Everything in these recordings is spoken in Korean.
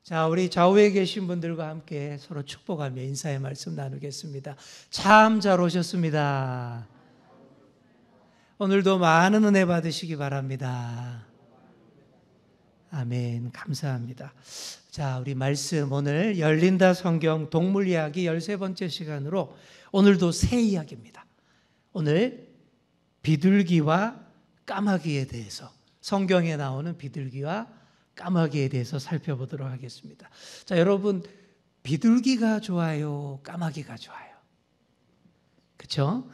자, 우리 좌우에 계신 분들과 함께 서로 축복하며 인사의 말씀 나누겠습니다. 참 잘 오셨습니다. 오늘도 많은 은혜 받으시기 바랍니다. 아멘. 감사합니다. 자, 우리 말씀 오늘 열린다 성경 동물 이야기 13번째 시간으로 오늘도 새 이야기입니다. 오늘 비둘기와 까마귀에 대해서, 성경에 나오는 비둘기와 까마귀에 대해서 살펴보도록 하겠습니다. 자, 여러분, 비둘기가 좋아요? 까마귀가 좋아요? 그렇죠?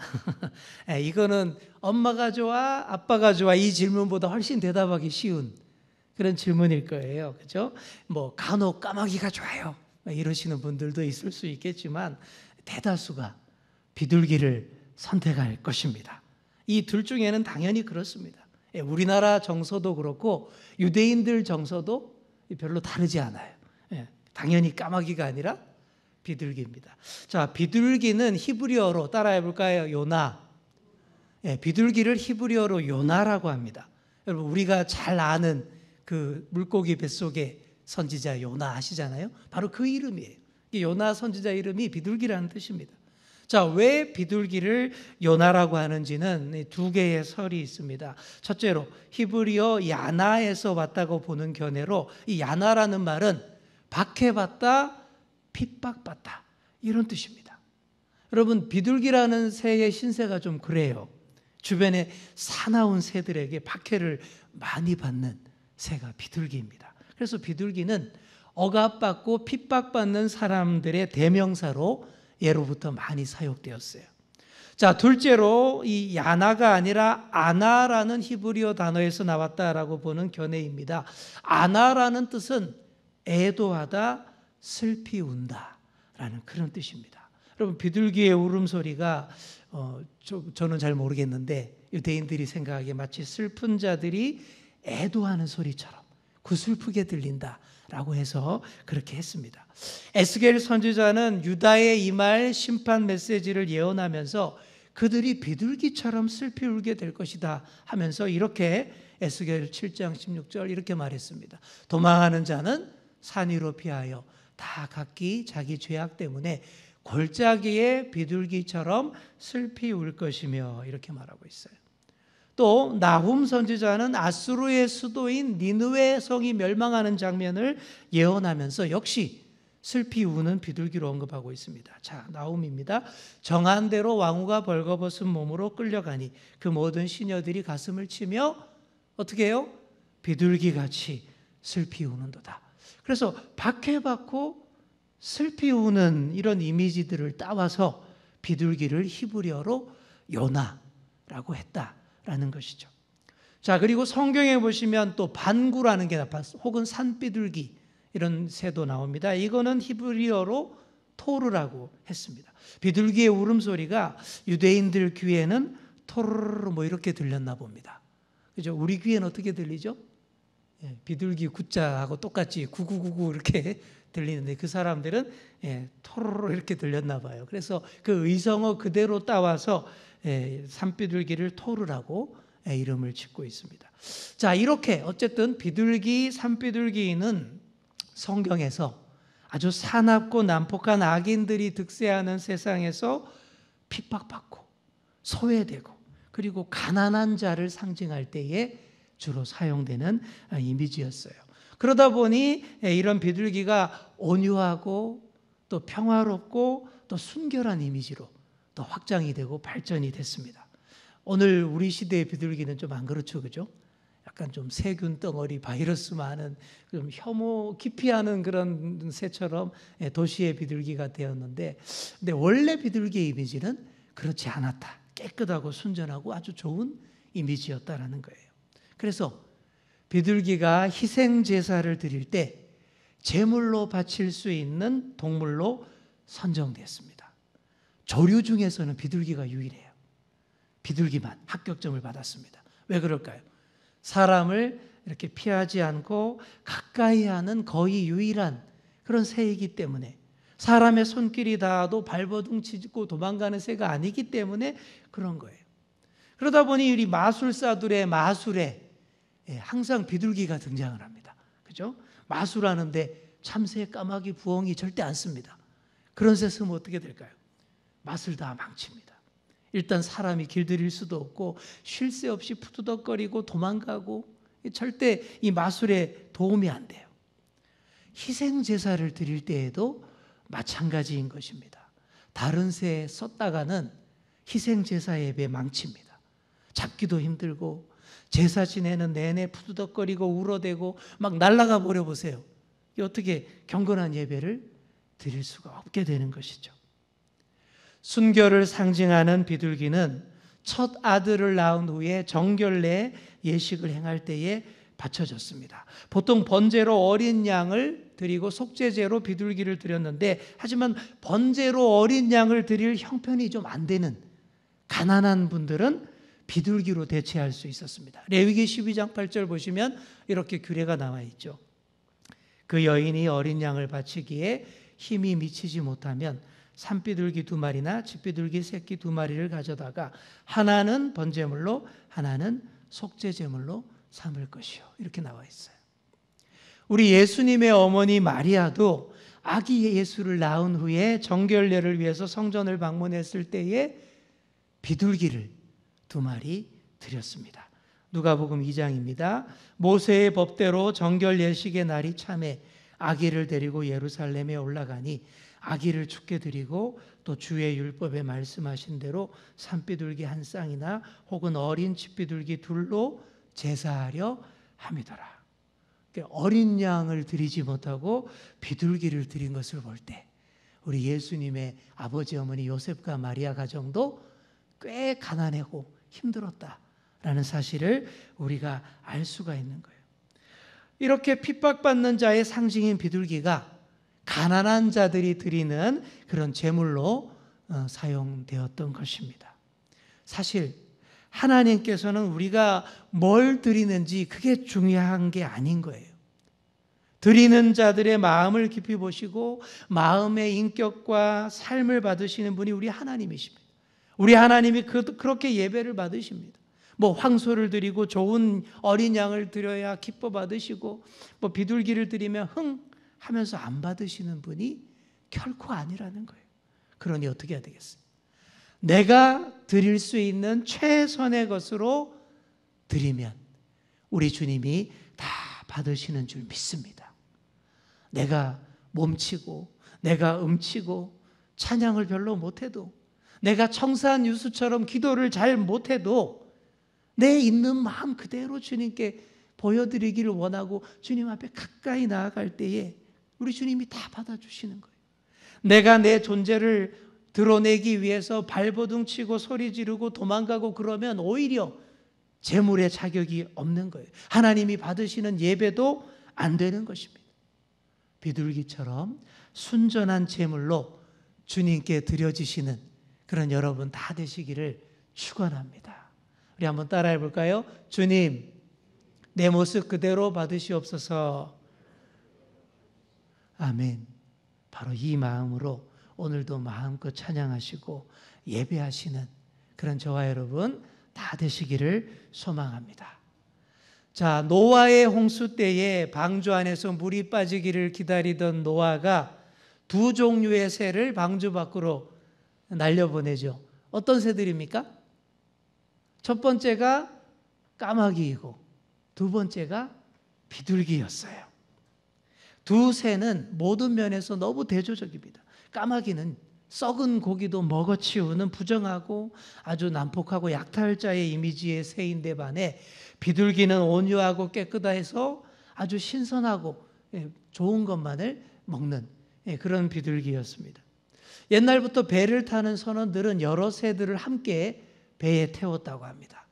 이거는 엄마가 좋아? 아빠가 좋아? 이 질문보다 훨씬 대답하기 쉬운 그런 질문일 거예요. 그렇죠? 뭐 간혹 까마귀가 좋아요 이러시는 분들도 있을 수 있겠지만 대다수가 비둘기를 선택할 것입니다. 이 둘 중에는 당연히 그렇습니다. 우리나라 정서도 그렇고 유대인들 정서도 별로 다르지 않아요. 당연히 까마귀가 아니라 비둘기입니다. 자, 비둘기는 히브리어로 따라해 볼까요? 요나. 비둘기를 히브리어로 요나라고 합니다. 여러분, 우리가 잘 아는 그 물고기 뱃속의 선지자 요나 아시잖아요? 바로 그 이름이에요. 요나 선지자 이름이 비둘기라는 뜻입니다. 자, 왜 비둘기를 요나라고 하는지는 두 개의 설이 있습니다. 첫째로 히브리어 야나에서 왔다고 보는 견해로 이 야나라는 말은 박해받다, 핍박받다 이런 뜻입니다. 여러분, 비둘기라는 새의 신세가 좀 그래요. 주변에 사나운 새들에게 박해를 많이 받는 새가 비둘기입니다. 그래서 비둘기는 억압받고 핍박받는 사람들의 대명사로 예로부터 많이 사용되었어요. 자, 둘째로 이 야나가 아니라 아나라는 히브리어 단어에서 나왔다라고 보는 견해입니다. 아나라는 뜻은 애도하다, 슬피 운다 라는 그런 뜻입니다. 여러분, 비둘기의 울음소리가 저는 잘 모르겠는데 유대인들이 생각하기에 마치 슬픈 자들이 애도하는 소리처럼 구슬프게 들린다 라고 해서 그렇게 했습니다. 에스겔 선지자는 유다에 임할 심판 메시지를 예언하면서 그들이 비둘기처럼 슬피 울게 될 것이다 하면서 이렇게 에스겔 7장 16절 이렇게 말했습니다. 도망하는 자는 산 위로 피하여 다 각기 자기 죄악 때문에 골짜기에 비둘기처럼 슬피 울 것이며 이렇게 말하고 있어요. 또 나훔 선지자는 아수르의 수도인 니느웨 성이 멸망하는 장면을 예언하면서 역시 슬피 우는 비둘기로 언급하고 있습니다. 자, 나훔입니다. 정한 대로 왕후가 벌거벗은 몸으로 끌려가니 그 모든 시녀들이 가슴을 치며 어떻게 해요? 비둘기같이 슬피 우는도다. 그래서 박해받고 슬피 우는 이런 이미지들을 따와서 비둘기를 히브리어로 요나라고 했다 라는 것이죠. 자, 그리고 성경에 보시면 또 반구라는 게 나타났어요. 혹은 산비둘기 이런 새도 나옵니다. 이거는 히브리어로 토르라고 했습니다. 비둘기의 울음소리가 유대인들 귀에는 토르르 뭐 이렇게 들렸나 봅니다. 그죠? 우리 귀에는 어떻게 들리죠? 비둘기 구자하고 똑같이 구구구구 이렇게 들리는데 그 사람들은 토르르 이렇게 들렸나 봐요. 그래서 그 의성어 그대로 따와서 산비둘기를 토르라고 이름을 짓고 있습니다. 자, 이렇게 어쨌든 비둘기, 산비둘기는 성경에서 아주 사납고 난폭한 악인들이 득세하는 세상에서 핍박받고 소외되고 그리고 가난한 자를 상징할 때에 주로 사용되는 이미지였어요. 그러다 보니 이런 비둘기가 온유하고 또 평화롭고 또 순결한 이미지로 또 확장이 되고 발전이 됐습니다. 오늘 우리 시대의 비둘기는 좀 안 그렇죠, 그죠? 약간 좀 세균 덩어리, 바이러스 많은 좀 혐오 기피하는 그런 새처럼 도시의 비둘기가 되었는데, 근데 원래 비둘기의 이미지는 그렇지 않았다. 깨끗하고 순전하고 아주 좋은 이미지였다라는 거예요. 그래서 비둘기가 희생 제사를 드릴 때 제물로 바칠 수 있는 동물로 선정됐습니다. 조류 중에서는 비둘기가 유일해요. 비둘기만 합격점을 받았습니다. 왜 그럴까요? 사람을 이렇게 피하지 않고 가까이 하는 거의 유일한 그런 새이기 때문에, 사람의 손길이 닿아도 발버둥 치고 도망가는 새가 아니기 때문에 그런 거예요. 그러다 보니 우리 마술사들의 마술에 항상 비둘기가 등장을 합니다. 그죠? 마술하는데 참새, 까마귀, 부엉이 절대 안 씁니다. 그런 새 쓰면 어떻게 될까요? 맛을 다 망칩니다. 일단 사람이 길들일 수도 없고 쉴 새 없이 푸드덕거리고 도망가고 절대 이 마술에 도움이 안 돼요. 희생 제사를 드릴 때에도 마찬가지인 것입니다. 다른 새 썼다가는 희생 제사 예배 망칩니다. 잡기도 힘들고 제사 지내는 내내 푸드덕거리고 울어대고 막 날아가 버려 보세요. 어떻게 경건한 예배를 드릴 수가 없게 되는 것이죠. 순결을 상징하는 비둘기는 첫 아들을 낳은 후에 정결례 예식을 행할 때에 바쳐졌습니다. 보통 번제로 어린 양을 드리고 속죄제로 비둘기를 드렸는데, 하지만 번제로 어린 양을 드릴 형편이 좀 안 되는 가난한 분들은 비둘기로 대체할 수 있었습니다. 레위기 12장 8절 보시면 이렇게 규례가 나와 있죠. 그 여인이 어린 양을 바치기에 힘이 미치지 못하면 산비둘기 2마리나 집비둘기 새끼 2마리를 가져다가 하나는 번제물로 하나는 속죄제물로 삼을 것이요. 이렇게 나와 있어요. 우리 예수님의 어머니 마리아도 아기 예수를 낳은 후에 정결례를 위해서 성전을 방문했을 때에 비둘기를 2마리 드렸습니다. 누가복음 2장입니다. 모세의 법대로 정결 예식의 날이 참에 아기를 데리고 예루살렘에 올라가니 아기를 죽게 드리고 또 주의 율법에 말씀하신 대로 산비둘기 한 쌍이나 혹은 어린 집비둘기 둘로 제사하려 함이더라. 어린 양을 드리지 못하고 비둘기를 드린 것을 볼 때 우리 예수님의 아버지 어머니 요셉과 마리아 가정도 꽤 가난하고 힘들었다라는 사실을 우리가 알 수가 있는 거예요. 이렇게 핍박받는 자의 상징인 비둘기가 가난한 자들이 드리는 그런 제물로 사용되었던 것입니다. 사실 하나님께서는 우리가 뭘 드리는지 그게 중요한 게 아닌 거예요. 드리는 자들의 마음을 깊이 보시고 마음의 인격과 삶을 받으시는 분이 우리 하나님이십니다. 우리 하나님이 그렇게 예배를 받으십니다. 뭐 황소를 드리고 좋은 어린 양을 드려야 기뻐 받으시고 뭐 비둘기를 드리면 흥 하면서 안 받으시는 분이 결코 아니라는 거예요. 그러니 어떻게 해야 되겠어요? 내가 드릴 수 있는 최선의 것으로 드리면 우리 주님이 다 받으시는 줄 믿습니다. 내가 몸치고 내가 음치고 찬양을 별로 못해도 내가 청산 유수처럼 기도를 잘 못해도 내 있는 마음 그대로 주님께 보여드리기를 원하고 주님 앞에 가까이 나아갈 때에 우리 주님이 다 받아주시는 거예요. 내가 내 존재를 드러내기 위해서 발버둥 치고 소리 지르고 도망가고 그러면 오히려 제물의 자격이 없는 거예요. 하나님이 받으시는 예배도 안 되는 것입니다. 비둘기처럼 순전한 제물로 주님께 드려지시는 그런 여러분 다 되시기를 축원합니다. 우리 한번 따라해 볼까요? 주님, 내 모습 그대로 받으시옵소서. 아멘. 바로 이 마음으로 오늘도 마음껏 찬양하시고 예배하시는 그런 저와 여러분 다 되시기를 소망합니다. 자, 노아의 홍수 때에 방주 안에서 물이 빠지기를 기다리던 노아가 2 종류의 새를 방주 밖으로 날려보내죠. 어떤 새들입니까? 첫 번째가 까마귀이고 2번째가 비둘기였어요. 2 새는 모든 면에서 너무 대조적입니다. 까마귀는 썩은 고기도 먹어치우는 부정하고 아주 난폭하고 약탈자의 이미지의 새인데 반해 비둘기는 온유하고 깨끗해서 아주 신선하고 좋은 것만을 먹는 그런 비둘기였습니다. 옛날부터 배를 타는 선원들은 여러 새들을 함께 배에 태웠다고 합니다.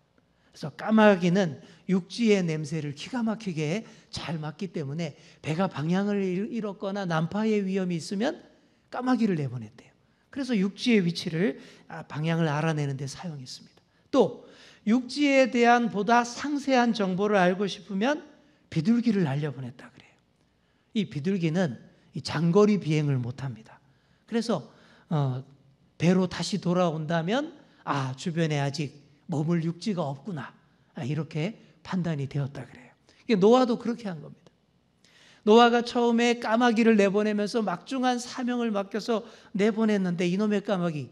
그래서 까마귀는 육지의 냄새를 기가 막히게 잘 맡기 때문에 배가 방향을 잃었거나 난파의 위험이 있으면 까마귀를 내보냈대요. 그래서 육지의 위치를 방향을 알아내는 데 사용했습니다. 또 육지에 대한 보다 상세한 정보를 알고 싶으면 비둘기를 날려보냈다 그래요. 이 비둘기는 장거리 비행을 못합니다. 그래서 배로 다시 돌아온다면 주변에 아직 머물 육지가 없구나 이렇게 판단이 되었다 그래요. 노아도 그렇게 한 겁니다. 노아가 처음에 까마귀를 내보내면서 막중한 사명을 맡겨서 내보냈는데 이놈의 까마귀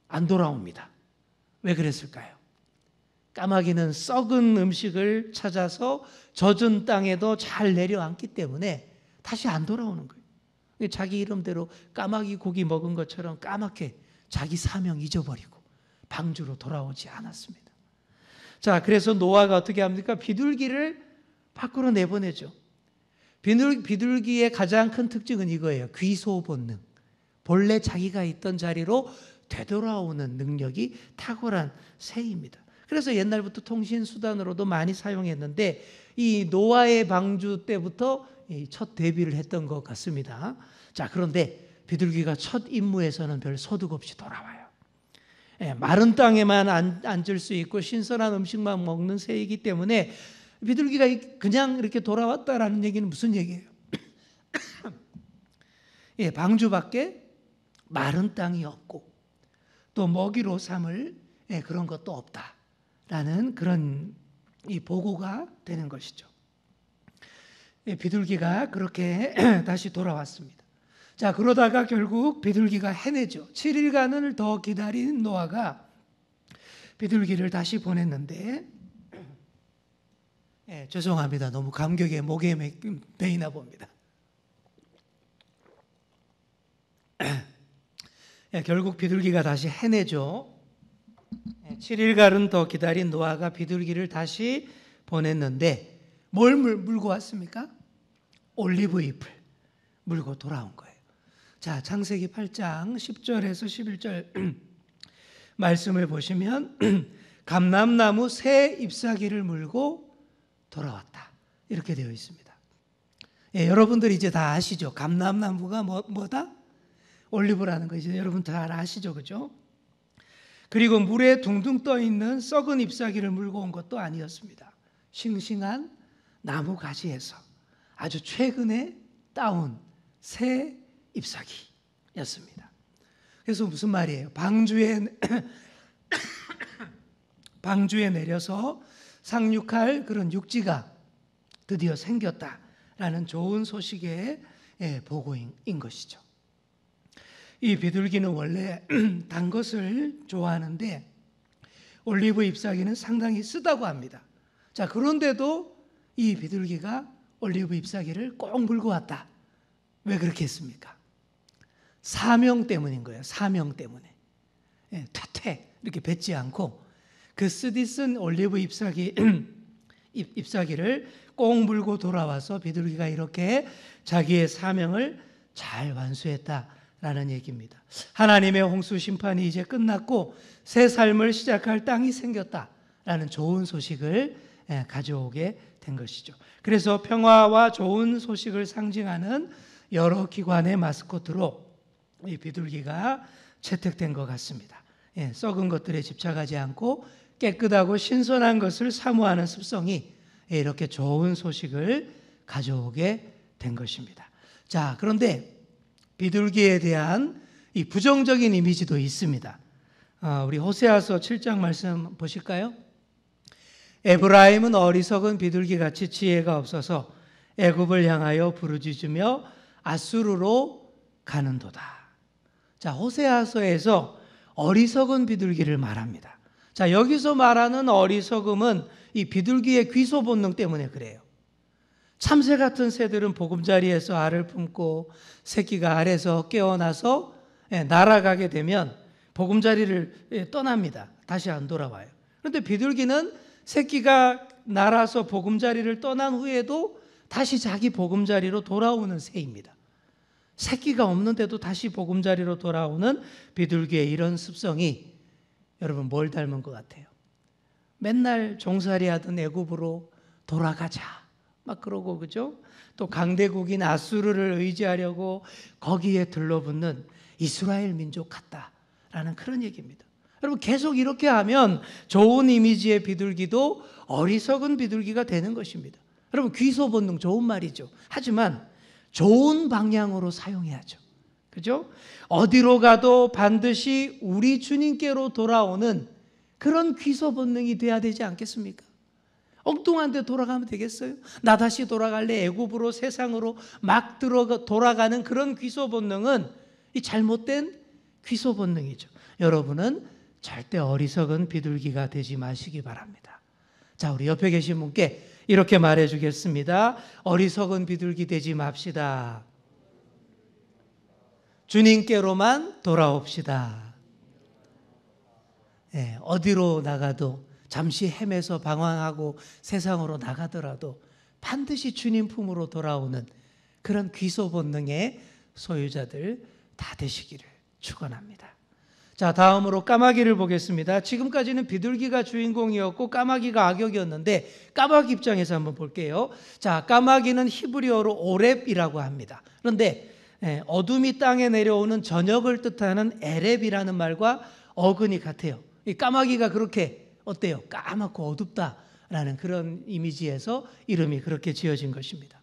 안 돌아옵니다. 왜 그랬을까요? 까마귀는 썩은 음식을 찾아서 젖은 땅에도 잘 내려앉기 때문에 다시 안 돌아오는 거예요. 자기 이름대로 까마귀 고기 먹은 것처럼 까맣게 자기 사명 잊어버리고 방주로 돌아오지 않았습니다. 자, 그래서 노아가 어떻게 합니까? 비둘기를 밖으로 내보내죠. 비둘기의 가장 큰 특징은 이거예요. 귀소 본능. 본래 자기가 있던 자리로 되돌아오는 능력이 탁월한 새입니다. 그래서 옛날부터 통신수단으로도 많이 사용했는데 이 노아의 방주 때부터 첫 데뷔를 했던 것 같습니다. 자, 그런데 비둘기가 첫 임무에서는 별 소득 없이 돌아와요. 마른 땅에만 앉을 수 있고 신선한 음식만 먹는 새이기 때문에 비둘기가 그냥 이렇게 돌아왔다라는 얘기는 무슨 얘기예요? 방주밖에 마른 땅이 없고 또 먹이로 삼을 그런 것도 없다라는 그런 이 보고가 되는 것이죠. 비둘기가 그렇게 다시 돌아왔습니다. 자, 그러다가 결국 비둘기가 해내죠. 7일간을 더 기다린 노아가 비둘기를 다시 보냈는데 죄송합니다. 너무 감격에 목에 메이나 봅니다. 결국 비둘기가 다시 해내죠. 7일간은 더 기다린 노아가 비둘기를 다시 보냈는데 뭘 물고 왔습니까? 올리브 잎을 물고 돌아온 거예요. 자, 창세기 8장 10절에서 11절 말씀을 보시면 감람나무 새 잎사귀를 물고 돌아왔다. 이렇게 되어 있습니다. 여러분들이 이제 다 아시죠? 감람나무가 뭐다? 올리브라는 거 이제 여러분 다 아시죠? 그죠? 그리고 물에 둥둥 떠 있는 썩은 잎사귀를 물고 온 것도 아니었습니다. 싱싱한 나무 가지에서 아주 최근에 따온 새 잎사귀였습니다. 그래서 무슨 말이에요? 방주에 내려서 상륙할 그런 육지가 드디어 생겼다라는 좋은 소식의 보고인 것이죠. 이 비둘기는 원래 단 것을 좋아하는데 올리브 잎사귀는 상당히 쓰다고 합니다. 자, 그런데도 이 비둘기가 올리브 잎사귀를 꼭 물고 왔다. 왜 그렇게 했습니까? 사명 때문인 거예요. 사명 때문에. 퇴퇴 이렇게 뱉지 않고 그 쓰디쓴 올리브 잎사귀를 꼭 물고 돌아와서 비둘기가 이렇게 자기의 사명을 잘 완수했다라는 얘기입니다. 하나님의 홍수 심판이 이제 끝났고 새 삶을 시작할 땅이 생겼다라는 좋은 소식을 가져오게 된 것이죠. 그래서 평화와 좋은 소식을 상징하는 여러 기관의 마스코트로 이 비둘기가 채택된 것 같습니다. 썩은 것들에 집착하지 않고 깨끗하고 신선한 것을 사모하는 습성이 이렇게 좋은 소식을 가져오게 된 것입니다. 자, 그런데 비둘기에 대한 이 부정적인 이미지도 있습니다. 우리 호세아서 7장 말씀 보실까요? 에브라임은 어리석은 비둘기같이 지혜가 없어서 애굽을 향하여 부르짖으며 아수르로 가는도다. 자, 호세아서에서 어리석은 비둘기를 말합니다. 자, 여기서 말하는 어리석음은 이 비둘기의 귀소 본능 때문에 그래요. 참새 같은 새들은 보금자리에서 알을 품고 새끼가 알에서 깨어나서 날아가게 되면 보금자리를 떠납니다. 다시 안 돌아와요. 그런데 비둘기는 새끼가 날아서 보금자리를 떠난 후에도 다시 자기 보금자리로 돌아오는 새입니다. 새끼가 없는데도 다시 보금자리로 돌아오는 비둘기의 이런 습성이 여러분 뭘 닮은 것 같아요? 맨날 종살이 하던 애굽으로 돌아가자 막 그러고, 그죠? 또 강대국인 아수르를 의지하려고 거기에 들러붙는 이스라엘 민족 같다라는 그런 얘기입니다. 여러분 계속 이렇게 하면 좋은 이미지의 비둘기도 어리석은 비둘기가 되는 것입니다. 여러분 귀소 본능 좋은 말이죠. 하지만 좋은 방향으로 사용해야죠. 그죠? 어디로 가도 반드시 우리 주님께로 돌아오는 그런 귀소 본능이 돼야 되지 않겠습니까? 엉뚱한 데 돌아가면 되겠어요? 나 다시 돌아갈래? 애굽으로, 세상으로 막 돌아가는 그런 귀소 본능은 이 잘못된 귀소 본능이죠. 여러분은 절대 어리석은 비둘기가 되지 마시기 바랍니다. 자, 우리 옆에 계신 분께 이렇게 말해 주겠습니다. 어리석은 비둘기 되지 맙시다. 주님께로만 돌아옵시다. 네, 어디로 나가도 잠시 헤매서 방황하고 세상으로 나가더라도 반드시 주님 품으로 돌아오는 그런 귀소 본능의 소유자들 다 되시기를 축원합니다. 자, 다음으로 까마귀를 보겠습니다. 지금까지는 비둘기가 주인공이었고 까마귀가 악역이었는데 까마귀 입장에서 한번 볼게요. 자, 까마귀는 히브리어로 오렙이라고 합니다. 그런데 어둠이 땅에 내려오는 저녁을 뜻하는 에렙이라는 말과 어근이 같아요. 이 까마귀가 그렇게 어때요? 까맣고 어둡다라는 그런 이미지에서 이름이 그렇게 지어진 것입니다.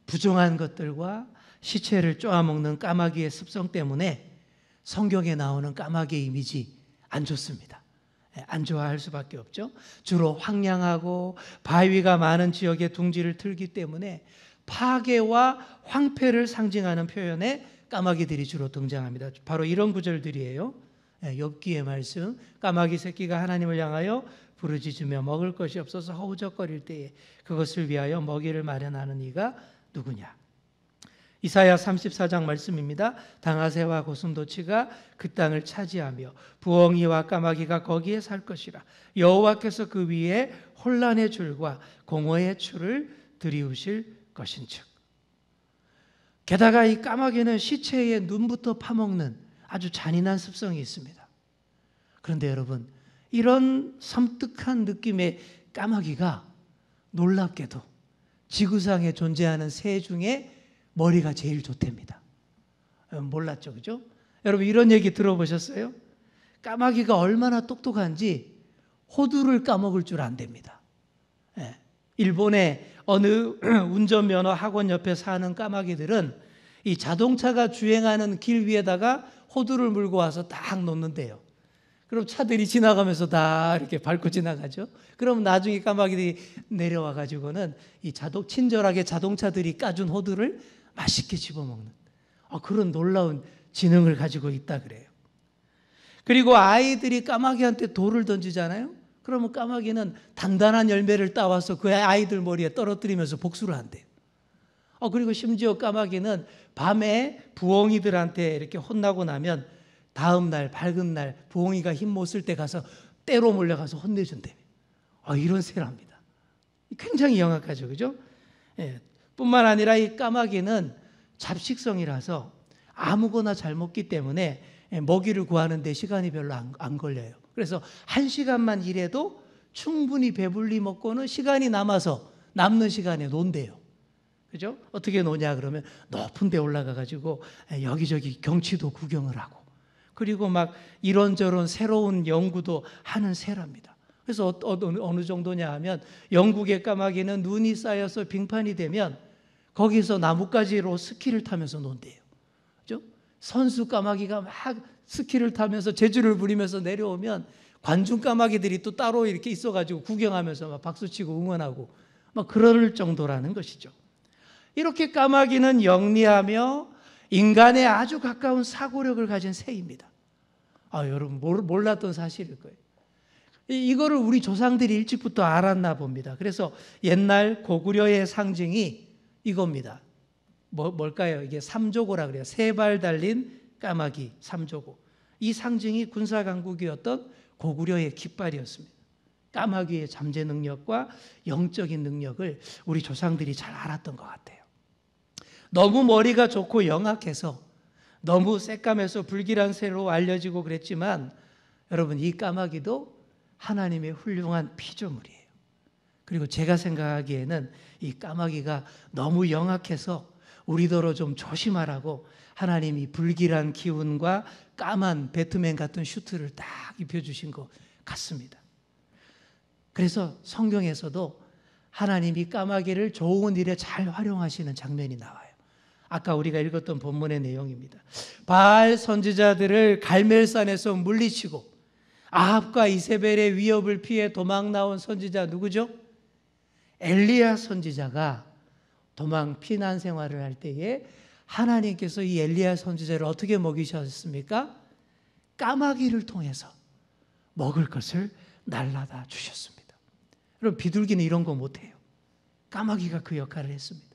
부정한 것들과 시체를 쪼아먹는 까마귀의 습성 때문에 성경에 나오는 까마귀 이미지 안 좋습니다. 안 좋아할 수밖에 없죠. 주로 황량하고 바위가 많은 지역에 둥지를 틀기 때문에 파괴와 황폐를 상징하는 표현에 까마귀들이 주로 등장합니다. 바로 이런 구절들이에요. 욥기의 말씀, 까마귀 새끼가 하나님을 향하여 부르짖으며 먹을 것이 없어서 허우적거릴 때에 그것을 위하여 먹이를 마련하는 이가 누구냐. 이사야 34장 말씀입니다. 당아새와 고슴도치가 그 땅을 차지하며 부엉이와 까마귀가 거기에 살 것이라. 여호와께서 그 위에 혼란의 줄과 공허의 추를 들이우실 것인즉. 게다가 이 까마귀는 시체의 눈부터 파먹는 아주 잔인한 습성이 있습니다. 그런데 여러분, 이런 섬뜩한 느낌의 까마귀가 놀랍게도 지구상에 존재하는 새 중에 머리가 제일 좋답니다. 몰랐죠, 그죠? 여러분 이런 얘기 들어보셨어요? 까마귀가 얼마나 똑똑한지 호두를 까먹을 줄 안답니다. 일본의 어느 운전면허 학원 옆에 사는 까마귀들은 이 자동차가 주행하는 길 위에다가 호두를 물고 와서 딱 놓는데요. 그럼 차들이 지나가면서 다 이렇게 밟고 지나가죠. 그럼 나중에 까마귀들이 내려와 가지고는 이 친절하게 자동차들이 까준 호두를 맛있게 집어먹는 그런 놀라운 지능을 가지고 있다 그래요. 그리고 아이들이 까마귀한테 돌을 던지잖아요. 그러면 까마귀는 단단한 열매를 따와서 그 아이들 머리에 떨어뜨리면서 복수를 한대요. 그리고 심지어 까마귀는 밤에 부엉이들한테 이렇게 혼나고 나면 다음 날 밝은 날 부엉이가 힘 못 쓸 때 가서 때로 몰려가서 혼내준대요. 이런 새랍니다. 굉장히 영악하죠, 그죠? 뿐만 아니라 이 까마귀는 잡식성이라서 아무거나 잘 먹기 때문에 먹이를 구하는 데 시간이 별로 안 걸려요. 그래서 1시간만 일해도 충분히 배불리 먹고는 시간이 남아서 남는 시간에 논대요. 그죠? 어떻게 노냐 그러면 높은 데 올라가 가지고 여기저기 경치도 구경을 하고 그리고 막 이런저런 새로운 연구도 하는 새랍니다. 그래서 어느 정도냐 하면 영국의 까마귀는 눈이 쌓여서 빙판이 되면 거기서 나뭇가지로 스키를 타면서 논대요. 그죠? 선수 까마귀가 막 스키를 타면서 재주를 부리면서 내려오면 관중 까마귀들이 또 따로 이렇게 있어가지고 구경하면서 막 박수치고 응원하고 막 그럴 정도라는 것이죠. 이렇게 까마귀는 영리하며 인간에 아주 가까운 사고력을 가진 새입니다. 여러분 몰랐던 사실일 거예요. 이거를 우리 조상들이 일찍부터 알았나 봅니다. 그래서 옛날 고구려의 상징이 이겁니다. 뭘까요? 이게 삼조고라 그래요. 세 발 달린 까마귀, 삼조고. 이 상징이 군사 강국이었던 고구려의 깃발이었습니다. 까마귀의 잠재 능력과 영적인 능력을 우리 조상들이 잘 알았던 것 같아요. 너무 머리가 좋고 영악해서 너무 새까매서 불길한 새로 알려지고 그랬지만 여러분 이 까마귀도 하나님의 훌륭한 피조물이에요. 그리고 제가 생각하기에는 이 까마귀가 너무 영악해서 우리더러 좀 조심하라고 하나님이 불길한 기운과 까만 배트맨 같은 슈트를 딱 입혀주신 것 같습니다. 그래서 성경에서도 하나님이 까마귀를 좋은 일에 잘 활용하시는 장면이 나와요. 아까 우리가 읽었던 본문의 내용입니다. 바알 선지자들을 갈멜산에서 물리치고 아합과 이세벨의 위협을 피해 도망 나온 선지자 누구죠? 엘리야 선지자가 도망 피난 생활을 할 때에 하나님께서 이 엘리야 선지자를 어떻게 먹이셨습니까? 까마귀를 통해서 먹을 것을 날라다 주셨습니다. 여러분, 비둘기는 이런 거 못해요. 까마귀가 그 역할을 했습니다.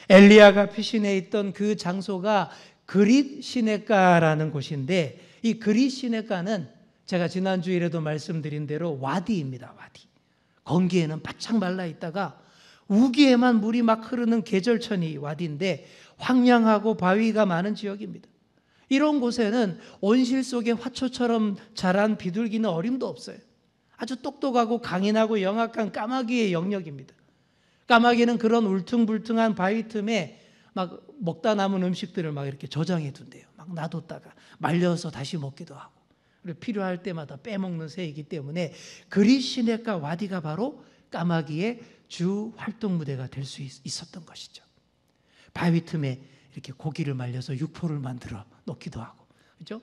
엘리야가 피신해 있던 그 장소가 그릿 시내가라는 곳인데, 이 그릿 시내가는 제가 지난 주일에도 말씀드린 대로 와디입니다. 와디. 건기에는 바짝 말라 있다가 우기에만 물이 막 흐르는 계절천이 와디인데 황량하고 바위가 많은 지역입니다. 이런 곳에는 온실 속에 화초처럼 자란 비둘기는 어림도 없어요. 아주 똑똑하고 강인하고 영악한 까마귀의 영역입니다. 까마귀는 그런 울퉁불퉁한 바위 틈에 막 먹다 남은 음식들을 막 이렇게 저장해 둔대요. 막 놔뒀다가 말려서 다시 먹기도 하고, 그리고 필요할 때마다 빼먹는 새이기 때문에 그릿 시내가 와디가 바로 까마귀의 주 활동 무대가 될 수 있었던 것이죠. 바위 틈에 이렇게 고기를 말려서 육포를 만들어 놓기도 하고, 그죠?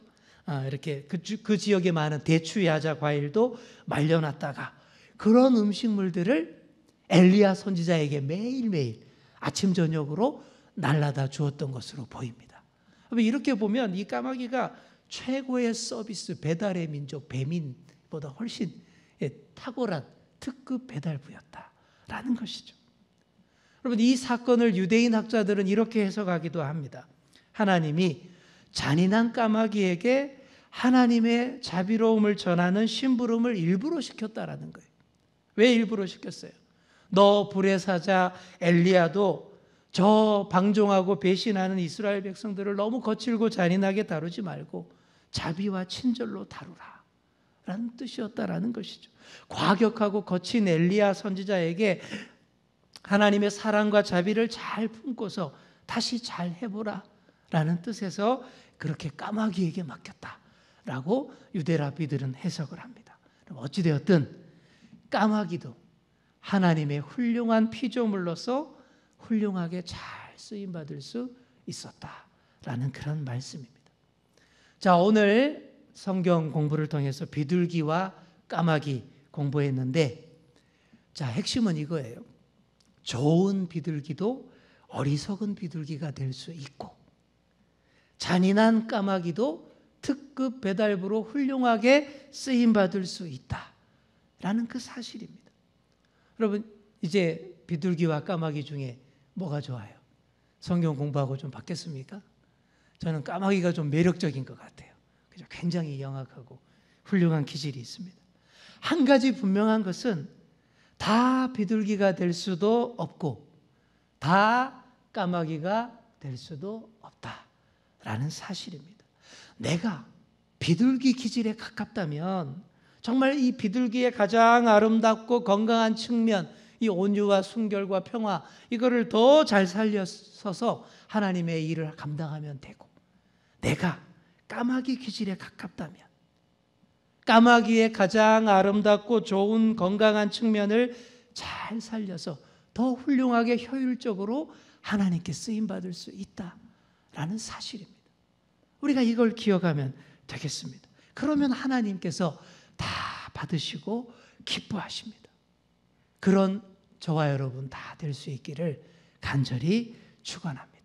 이렇게 그 지역에 많은 대추, 야자, 과일도 말려놨다가 그런 음식물들을 엘리야 선지자에게 매일매일 아침 저녁으로 날라다 주었던 것으로 보입니다. 이렇게 보면 이 까마귀가 최고의 서비스 배달의 민족 배민보다 훨씬 탁월한 특급 배달부였다라는 것이죠. 여러분, 이 사건을 유대인 학자들은 이렇게 해석하기도 합니다. 하나님이 잔인한 까마귀에게 하나님의 자비로움을 전하는 심부름을 일부러 시켰다라는 거예요. 왜 일부러 시켰어요? 너 불의 사자 엘리야도 저 방종하고 배신하는 이스라엘 백성들을 너무 거칠고 잔인하게 다루지 말고 자비와 친절로 다루라 라는 뜻이었다라는 것이죠. 과격하고 거친 엘리야 선지자에게 하나님의 사랑과 자비를 잘 품고서 다시 잘 해보라 라는 뜻에서 그렇게 까마귀에게 맡겼다라고 유대 랍비들은 해석을 합니다. 어찌되었든 까마귀도 하나님의 훌륭한 피조물로서 훌륭하게 잘 쓰임받을 수 있었다라는 그런 말씀입니다. 자, 오늘 성경 공부를 통해서 비둘기와 까마귀 공부했는데, 자, 핵심은 이거예요. 좋은 비둘기도 어리석은 비둘기가 될 수 있고, 잔인한 까마귀도 특급 배달부로 훌륭하게 쓰임받을 수 있다라는 그 사실입니다. 여러분, 이제 비둘기와 까마귀 중에 뭐가 좋아요? 성경 공부하고 좀 바뀌었습니까? 저는 까마귀가 좀 매력적인 것 같아요. 그죠? 굉장히 영악하고 훌륭한 기질이 있습니다. 한 가지 분명한 것은 다 비둘기가 될 수도 없고 다 까마귀가 될 수도 없다라는 사실입니다. 내가 비둘기 기질에 가깝다면 정말 이 비둘기의 가장 아름답고 건강한 측면, 이 온유와 순결과 평화, 이거를 더 잘 살려서서 하나님의 일을 감당하면 되고, 내가 까마귀 기질에 가깝다면 까마귀의 가장 아름답고 좋은 건강한 측면을 잘 살려서 더 훌륭하게 효율적으로 하나님께 쓰임받을 수 있다라는 사실입니다. 우리가 이걸 기억하면 되겠습니다. 그러면 하나님께서 다 받으시고 기뻐하십니다. 그런 저와 여러분 다 될 수 있기를 간절히 축원합니다.